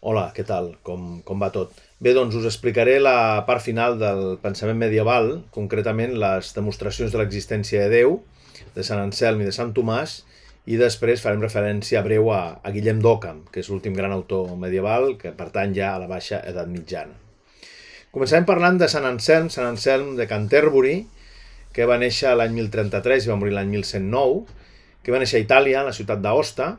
Hola, què tal? Com va tot? Bé, doncs us explicaré la part final del pensament medieval, concretament les demostracions de l'existència de Déu, de Sant Anselm i de Sant Tomàs, i després farem referència breu a Guillem d'Òccam, que és l'últim gran autor medieval que pertany ja a la baixa edat mitjana. Començarem parlant de Sant Anselm de Canterbury, que va néixer l'any 1033 i va morir l'any 1109, que va néixer a Itàlia, a la ciutat d'Aosta,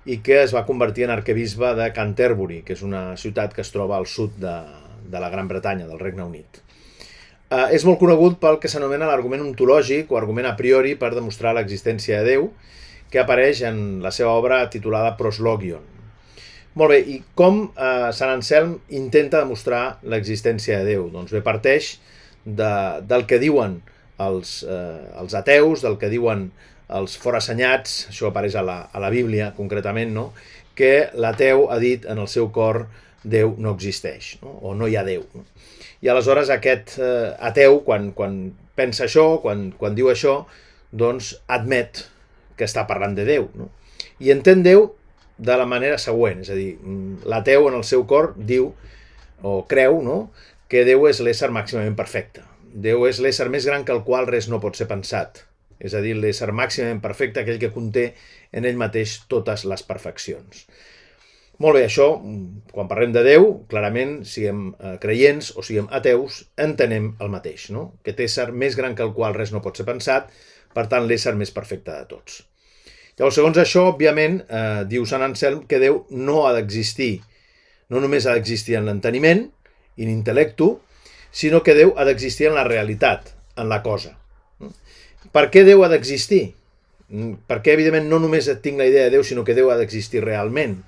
i que es va convertir en arquebisbe de Canterbury, que és una ciutat que es troba al sud de la Gran Bretanya, del Regne Unit. És molt conegut pel que s'anomena l'argument ontològic o argument a priori per demostrar l'existència de Déu, que apareix en la seva obra titulada Proslogion. Molt bé, i com Sant Anselm intenta demostrar l'existència de Déu? Doncs bé, parteix del que diuen els ateus, del que diuen els forassenyats, això apareix a la Bíblia concretament, no? Que l'ateu ha dit en el seu cor Déu no existeix, no? O no hi ha Déu. No? I aleshores aquest ateu, quan pensa això, quan diu això, doncs admet que està parlant de Déu. No? I entén Déu de la manera següent, és a dir, l'ateu en el seu cor diu o creu, no? Que Déu és l'ésser màximament perfecte. Déu és l'ésser més gran que el qual res no pot ser pensat. És a dir, l'ésser màximament perfecte, aquell que conté en ell mateix totes les perfeccions. Molt bé, això, quan parlem de Déu, clarament, siguem creients o siguem ateus, entenem el mateix, no? Aquest ésser més gran que el qual res no pot ser pensat, per tant, l'ésser més perfecte de tots. Llavors, segons això, òbviament, diu Sant Anselm que Déu no ha d'existir, no només ha d'existir en l'enteniment, in intel·lectu, sinó que Déu ha d'existir en la realitat, en la cosa. Per què Déu ha d'existir? Perquè, evidentment, no només tinc la idea de Déu, sinó que Déu ha d'existir realment.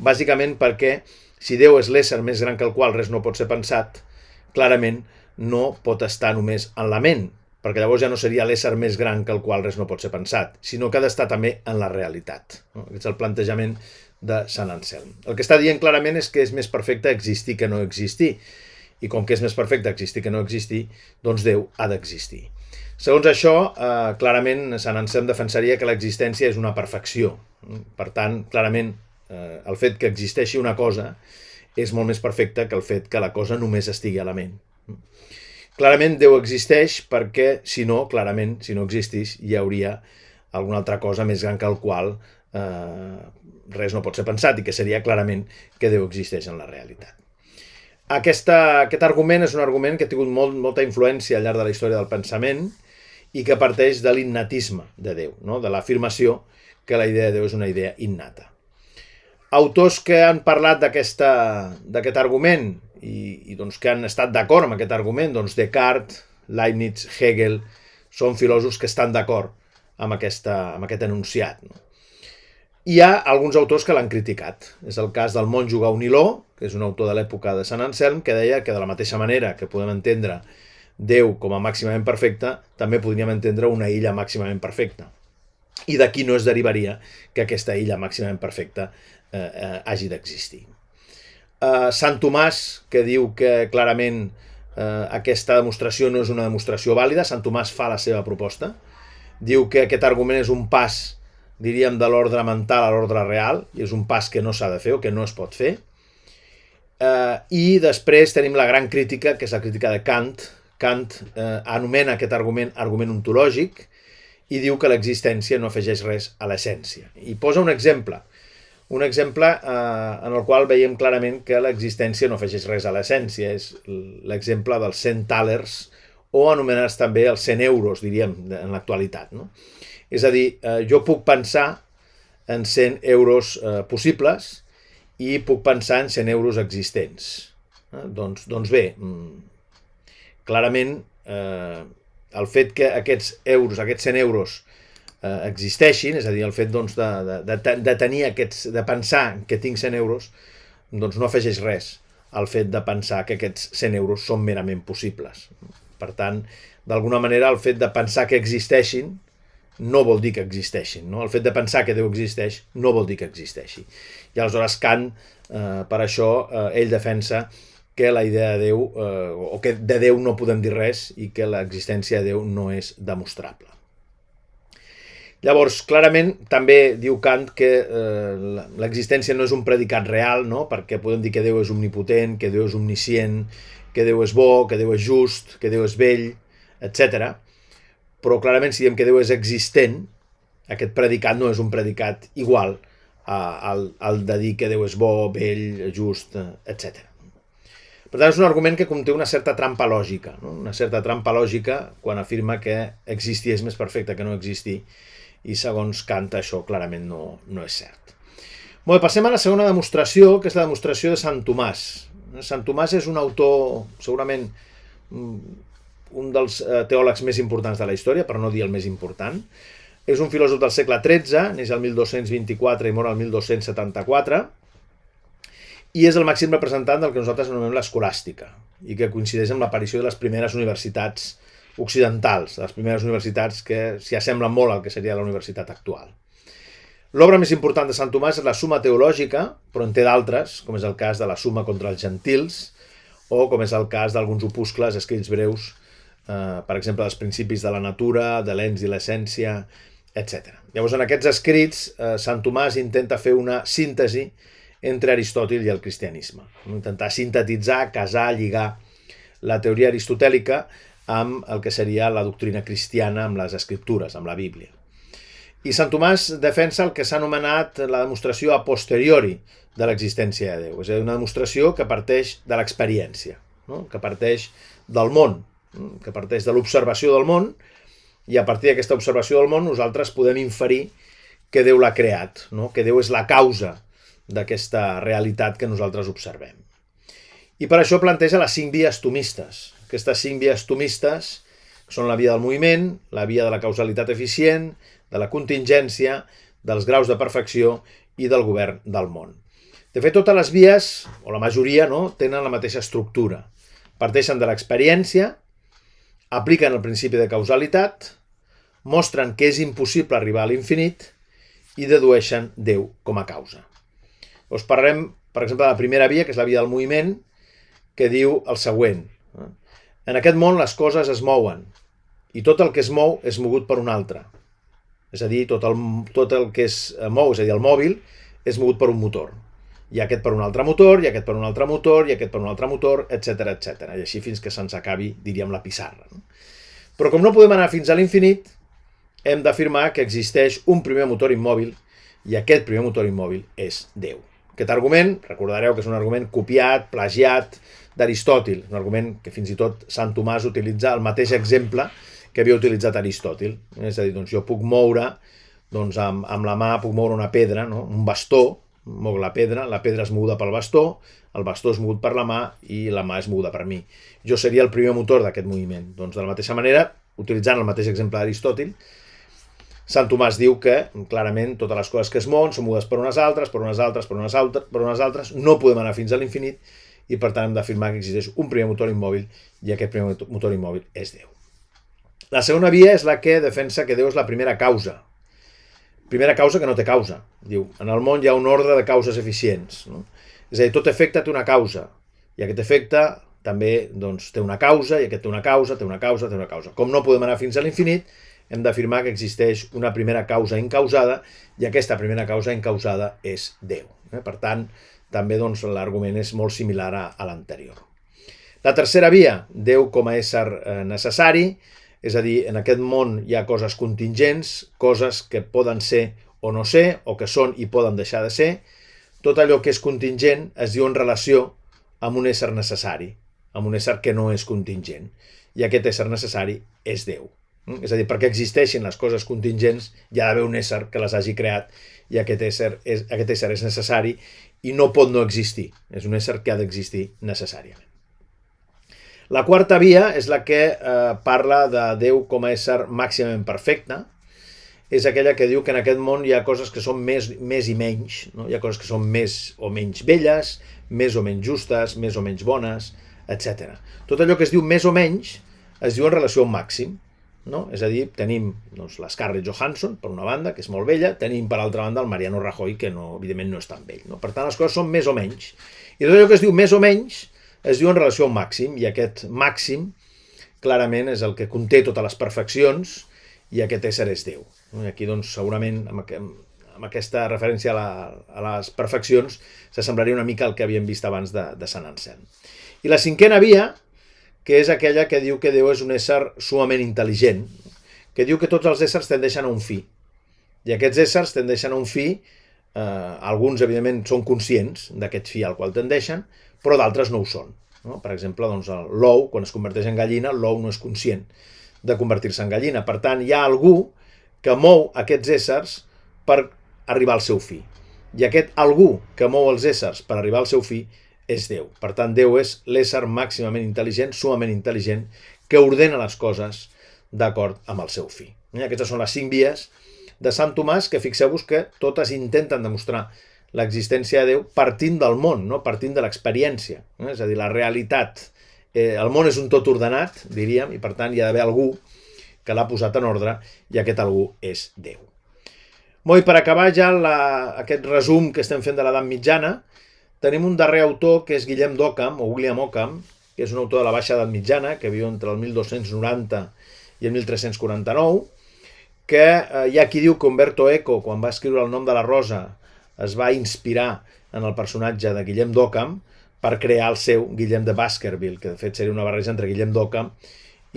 Bàsicament perquè, si Déu és l'ésser més gran que el qual res no pot ser pensat, clarament no pot estar només en la ment, perquè llavors ja no seria l'ésser més gran que el qual res no pot ser pensat, sinó que ha d'estar també en la realitat. Aquest és el plantejament de Sant Anselm. El que està dient clarament és que és més perfecte existir que no existir, i com que és més perfecte existir que no existir, doncs Déu ha d'existir. Segons això, clarament Sant Anselm defensaria que l'existència és una perfecció. Per tant, clarament, el fet que existeixi una cosa és molt més perfecte que el fet que la cosa només estigui a la ment. Clarament Déu existeix perquè, si no, clarament, si no existís, hi hauria alguna altra cosa més gran que el qual res no pot ser pensat, i que seria clarament que Déu existeix en la realitat. Aquest argument és un argument que ha tingut molta influència al llarg de la història del pensament i que parteix de l'innatisme de Déu, no? De l'afirmació que la idea de Déu és una idea innata. Autors que han parlat d'aquest argument i doncs, que han estat d'acord amb aquest argument, doncs Descartes, Leibniz, Hegel, són filòsofs que estan d'acord amb aquest enunciat. No? Hi ha alguns autors que l'han criticat. És el cas del monjo Gauniló, que és un autor de l'època de Sant Anselm, que deia que de la mateixa manera que podem entendre Déu com a màximament perfecte, també podríem entendre una illa màximament perfecta. I d'aquí no es derivaria que aquesta illa màximament perfecta hagi d'existir. Sant Tomàs, que diu que clarament aquesta demostració no és una demostració vàlida, Sant Tomàs fa la seva proposta, diu que aquest argument és un pas, diríem, de l'ordre mental a l'ordre real, i és un pas que no s'ha de fer o que no es pot fer. I després tenim la gran crítica, que és la crítica de Kant. Kant anomena aquest argument ontològic i diu que l'existència no afegeix res a l'essència. I posa un exemple en el qual veiem clarament que l'existència no afegeix res a l'essència. És l'exemple dels 100 thalers, o anomenats també els 100 euros, diríem, en l'actualitat. No? És a dir, jo puc pensar en 100 euros possibles i puc pensar en 100 euros existents. Doncs bé, clarament el fet que aquests 100 euros existeixin, és a dir, el fet doncs, de pensar que tinc 100 euros, doncs no afegeix res al fet de pensar que aquests 100 euros són merament possibles. Per tant, d'alguna manera, el fet de pensar que existeixin no vol dir que existeixin. No? El fet de pensar que Déu existeix no vol dir que existeixi. I aleshores Kant, per això, ell defensa que la idea de Déu, o que de Déu no podem dir res i que l'existència de Déu no és demostrable. Llavors, clarament, també diu Kant que l'existència no és un predicat real, no? Perquè podem dir que Déu és omnipotent, que Déu és omniscient, que Déu és bo, que Déu és just, que Déu és vell, etc. Però clarament, si diem que Déu és existent, aquest predicat no és un predicat igual al de dir que Déu és bo, vell, just, etc. Per tant, és un argument que conté una certa trampa lògica, no? Una certa trampa lògica quan afirma que existir és més perfecte que no existir, i segons Kant això clarament no és cert. Bé, passem a la segona demostració, que és la demostració de Sant Tomàs. Sant Tomàs és un autor, segurament un dels teòlegs més importants de la història, per no dir el més important. És un filòsof del segle XIII, neix el 1224 i mor el 1274, i és el màxim representant del que nosaltres anomenem l'escolàstica, i que coincideix amb l'aparició de les primeres universitats occidentals, les primeres universitats que s'hi assemblen molt al que seria la universitat actual. L'obra més important de Sant Tomàs és la Summa Teològica, però en té d'altres, com és el cas de la Summa contra els gentils, o com és el cas d'alguns opuscles escrits breus, per exemple, dels principis de la natura, de l'ens i l'essència, etc. Llavors, en aquests escrits, Sant Tomàs intenta fer una síntesi entre Aristòtil i el cristianisme. Intentar sintetitzar, casar, lligar la teoria aristotèlica amb el que seria la doctrina cristiana, amb les escriptures, amb la Bíblia. I Sant Tomàs defensa el que s'ha anomenat la demostració a posteriori de l'existència de Déu, és a dir, una demostració que parteix de l'experiència, no? Que parteix del món, que parteix de l'observació del món, i a partir d'aquesta observació del món nosaltres podem inferir que Déu l'ha creat, no? Que Déu és la causa d'aquesta realitat que nosaltres observem. I per això planteja les 5 vies tomistes. Aquestes 5 vies tomistes són la via del moviment, la via de la causalitat eficient, de la contingència, dels graus de perfecció i del govern del món. De fet, totes les vies, o la majoria, no, tenen la mateixa estructura. Parteixen de l'experiència, apliquen el principi de causalitat, mostren que és impossible arribar a l'infinit i dedueixen Déu com a causa. Us parlarem, per exemple, de la primera via, que és la via del moviment, que diu el següent. En aquest món les coses es mouen i tot el que es mou és mogut per un altre. És a dir, tot el que es mou, és a dir, el mòbil, és mogut per un motor. Hi ha aquest per un altre motor, hi ha aquest per un altre motor, hi ha aquest per un altre motor, etc etc. I així fins que se'ns acabi, diríem, la pissarra. Però com no podem anar fins a l'infinit, hem d'afirmar que existeix un primer motor immòbil i aquest primer motor immòbil és Déu. Aquest argument, recordareu que és un argument copiat, plagiat d'Aristòtil, un argument que fins i tot Sant Tomàs utilitza el mateix exemple que havia utilitzat Aristòtil. És a dir, doncs jo puc moure, doncs amb la mà puc moure una pedra, no? Un bastó, moc la pedra és moguda pel bastó, el bastó és mogut per la mà i la mà és moguda per mi. Jo seria el primer motor d'aquest moviment. Doncs de la mateixa manera, utilitzant el mateix exemple d'Aristòtil, Sant Tomàs diu que, clarament, totes les coses que es mouen són mogudes per unes altres, per unes altres, per unes altres, no podem anar fins a l'infinit i, per tant, hem d'afirmar que existeix un primer motor immòbil i aquest primer motor immòbil és Déu. La segona via és la que defensa que Déu és la primera causa. Primera causa que no té causa. Diu, en el món hi ha un ordre de causes eficients. No? És a dir, tot efecte té una causa i aquest efecte també doncs, té una causa i aquest té una causa, té una causa, té una causa. Com no podem anar fins a l'infinit, hem d'afirmar que existeix una primera causa incausada i aquesta primera causa incausada és Déu. Per tant, també doncs, l'argument és molt similar a l'anterior. La tercera via, Déu com a ésser necessari, és a dir, en aquest món hi ha coses contingents, coses que poden ser o no ser, o que són i poden deixar de ser. Tot allò que és contingent es diu en relació amb un ésser necessari, amb un ésser que no és contingent. I aquest ésser necessari és Déu. És a dir, perquè existeixin les coses contingents hi ha d'haver un ésser que les hagi creat i aquest ésser és necessari i no pot no existir. És un ésser que ha d'existir necessàriament. La quarta via és la que parla de Déu com a ésser màximament perfecte. És aquella que diu que en aquest món hi ha coses que són més i menys. No? Hi ha coses que són més o menys belles, més o menys justes, més o menys bones, etc. Tot allò que es diu més o menys es diu en relació a un màxim. No? És a dir, tenim doncs, l'Scarlett Johansson, per una banda, que és molt bella, tenim per altra banda el Mariano Rajoy, que no, evidentment no és tan vell. No? Per tant, les coses són més o menys. I tot allò que es diu més o menys es diu en relació a un màxim, i aquest màxim clarament és el que conté totes les perfeccions i aquest ésser és Déu. I aquí, doncs, segurament, amb aquesta referència a les perfeccions, s'assemblaria una mica al que havíem vist abans de Sant Anselm. I la cinquena via, que és aquella que diu que Déu és un ésser sumament intel·ligent, que diu que tots els éssers tendeixen a un fi. I aquests éssers tendeixen a un fi, alguns, evidentment, són conscients d'aquest fi al qual tendeixen, però d'altres no ho són. No? Per exemple, doncs, l'ou, quan es converteix en gallina, l'ou no és conscient de convertir-se en gallina. Per tant, hi ha algú que mou aquests éssers per arribar al seu fi. I aquest algú que mou els éssers per arribar al seu fi és Déu. Per tant, Déu és l'ésser màximament intel·ligent, sumament intel·ligent, que ordena les coses d'acord amb el seu fi. Aquestes són les 5 vies de Sant Tomàs, que fixeu-vos que totes intenten demostrar l'existència de Déu partint del món, no? Partint de l'experiència. És a dir, la realitat. El món és un tot ordenat, diríem, i per tant hi ha d'haver algú que l'ha posat en ordre, i aquest algú és Déu. Molt, i per acabar ja aquest resum que estem fent de l'edat mitjana, tenim un darrer autor que és Guillem d'Occam, o William Occam, que és un autor de la baixa edat mitjana, que viu entre el 1290 i el 1349, que hi ha qui diu que Umberto Eco, quan va escriure El nom de la rosa, es va inspirar en el personatge de Guillem d'Occam per crear el seu Guillem de Baskerville, que de fet seria una barreja entre Guillem d'Occam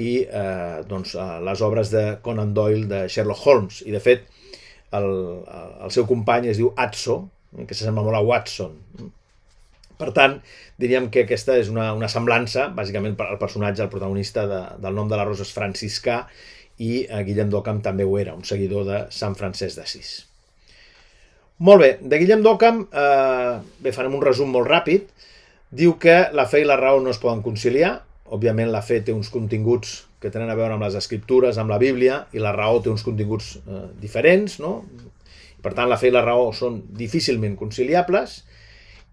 i les obres de Conan Doyle de Sherlock Holmes. I de fet, el seu company es diu Atso, que s'assembla molt a Watson. Per tant, diríem que aquesta és una semblança, bàsicament el personatge, el protagonista del nom de la rosa és franciscà, i Guillem d'Occam també ho era, un seguidor de Sant Francesc d'Assís. Molt bé, de Guillem d'Occam, farem un resum molt ràpid. Diu que la fe i la raó no es poden conciliar. Òbviament la fe té uns continguts que tenen a veure amb les escriptures, amb la Bíblia, i la raó té uns continguts diferents, no? Per tant, la fe i la raó són difícilment conciliables.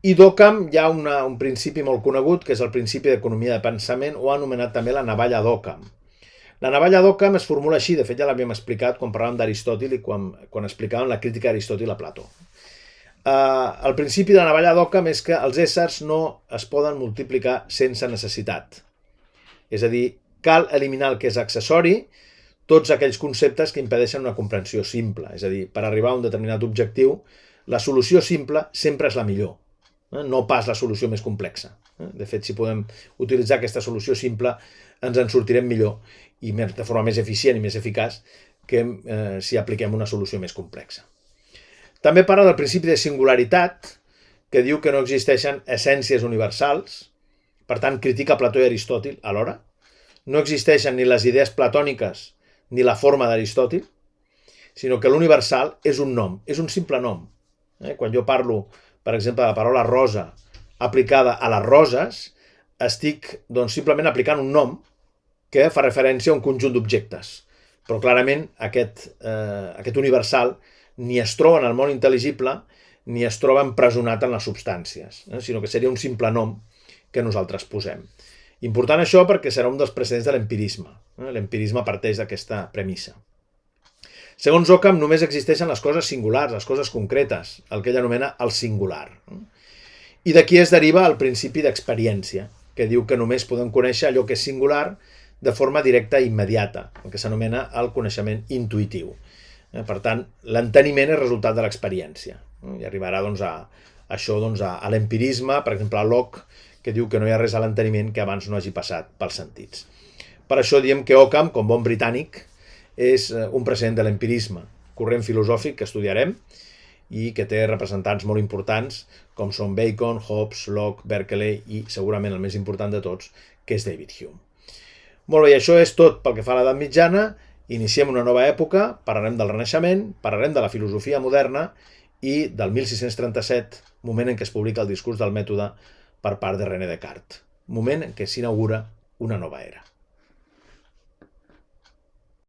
I d'Occam hi ha un principi molt conegut, que és el principi d'economia de pensament, o anomenat també la navalla d'Occam. La navalla d'Occam es formula així, de fet ja l'havíem explicat quan parlàvem d'Aristòtil i quan explicàvem la crítica d'Aristòtil a Plató. El principi de la navalla d'Occam és que els éssers no es poden multiplicar sense necessitat. És a dir, cal eliminar el que és accessori, tots aquells conceptes que impedeixen una comprensió simple. És a dir, per arribar a un determinat objectiu, la solució simple sempre és la millor, no pas la solució més complexa. De fet, si podem utilitzar aquesta solució simple, ens en sortirem millor i de forma més eficient i més eficaç que si apliquem una solució més complexa. També parla del principi de singularitat, que diu que no existeixen essències universals, per tant critica Plató i Aristòtil alhora. No existeixen ni les idees platòniques ni la forma d'Aristòtil, sinó que l'universal és un nom, és un simple nom. Quan jo parlo, per exemple, de la paraula rosa aplicada a les roses, estic simplement aplicant un nom que fa referència a un conjunt d'objectes. Però clarament aquest universal ni es troba en el món intel·ligible ni es troba empresonat en les substàncies, sinó que seria un simple nom que nosaltres posem. Important això perquè serà un dels precedents de l'empirisme. L'empirisme parteix d'aquesta premissa. Segons Occam, només existeixen les coses singulars, les coses concretes, el que ell anomena el singular. I d'aquí es deriva el principi d'experiència, que diu que només podem conèixer allò que és singular de forma directa i immediata, el que s'anomena el coneixement intuïtiu. Per tant, l'enteniment és resultat de l'experiència. I arribarà a l'empirisme, per exemple, a Locke, que diu que no hi ha res a l'enteniment que abans no hagi passat pels sentits. Per això diem que Occam, com bon britànic, és un precedent de l'empirisme, corrent filosòfic que estudiarem i que té representants molt importants com són Bacon, Hobbes, Locke, Berkeley i segurament el més important de tots, que és David Hume. Molt bé, això és tot pel que fa a l'edat mitjana. Iniciem una nova època, parlarem del Renaixement, parlarem de la filosofia moderna i del 1637, moment en què es publica el discurs del mètode per part de René Descartes, moment en què s'inaugura una nova era.